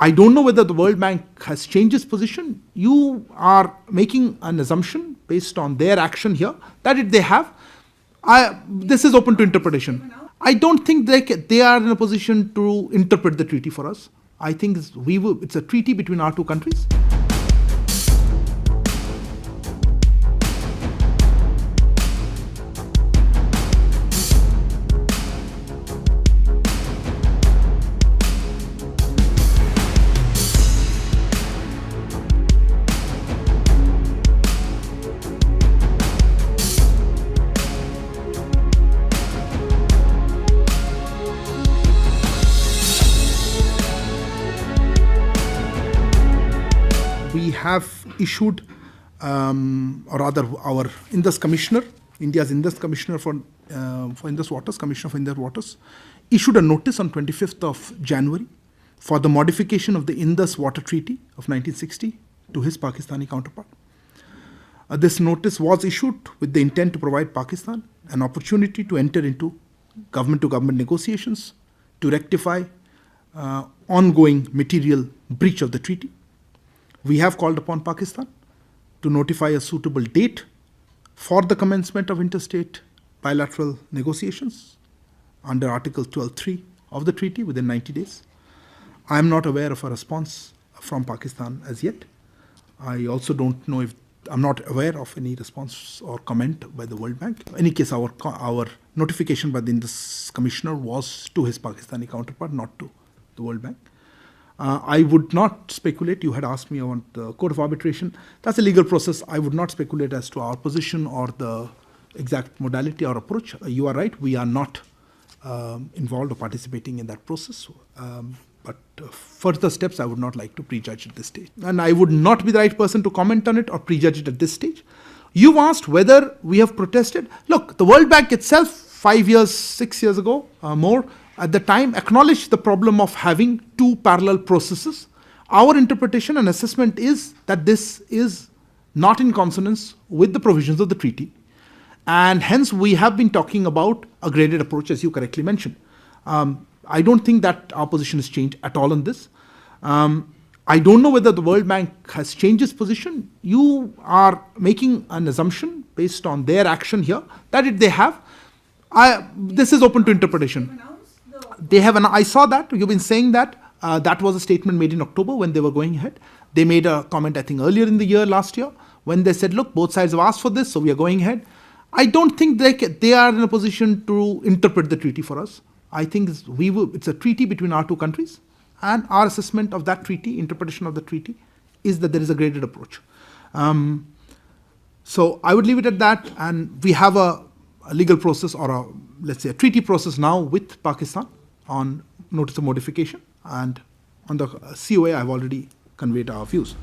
I don't know whether the World Bank has changed its position. You are making an assumption based on their action here that they have. This is open to interpretation. I don't think they are in a position to interpret the treaty for us. I think it's a treaty between our two countries. We have issued, or rather our Indus Commissioner, India's Indus Commissioner for Indus Waters, Commissioner for Indus Waters, issued a notice on 25th of January for the modification of the Indus Water Treaty of 1960 to his Pakistani counterpart. This notice was issued with the intent to provide Pakistan an opportunity to enter into government-to-government negotiations to rectify ongoing material breach of the treaty. We have called upon Pakistan to notify a suitable date for the commencement of interstate bilateral negotiations under Article 12.3 of the treaty within 90 days. I am not aware of a response from Pakistan as yet. I also don't know I'm not aware of any response or comment by the World Bank. In any case, our notification by the Indus Commissioner was to his Pakistani counterpart, not to the World Bank. I would not speculate. You had asked me on the Court of Arbitration. That's a legal process. I would not speculate as to our position or the exact modality or approach. You are right. We are not involved or participating in that process. But further steps I would not like to prejudge at this stage. And I would not be the right person to comment on it or prejudge it at this stage. You asked whether we have protested. Look, the World Bank itself, 5 years, 6 years ago, more, at the time acknowledged the problem of having two parallel processes. Our interpretation and assessment is that this is not in consonance with the provisions of the treaty. And hence we have been talking about a graded approach, as you correctly mentioned. I don't think that our position has changed at all on this. I don't know whether the World Bank has changed its position. You are making an assumption based on their action here that they have. This is open to interpretation. I saw that. You've been saying that. That was a statement made in October when they were going ahead. They made a comment, I think, earlier in the year, last year, when they said, look, both sides have asked for this, so we are going ahead. I don't think they are in a position to interpret the treaty for us. I think it's a treaty between our two countries, and our assessment of that treaty, interpretation of the treaty, is that there is a graded approach. So I would leave it at that, and we have a legal process or let's say a treaty process now with Pakistan on notice of modification, and on the COA I've already conveyed our views.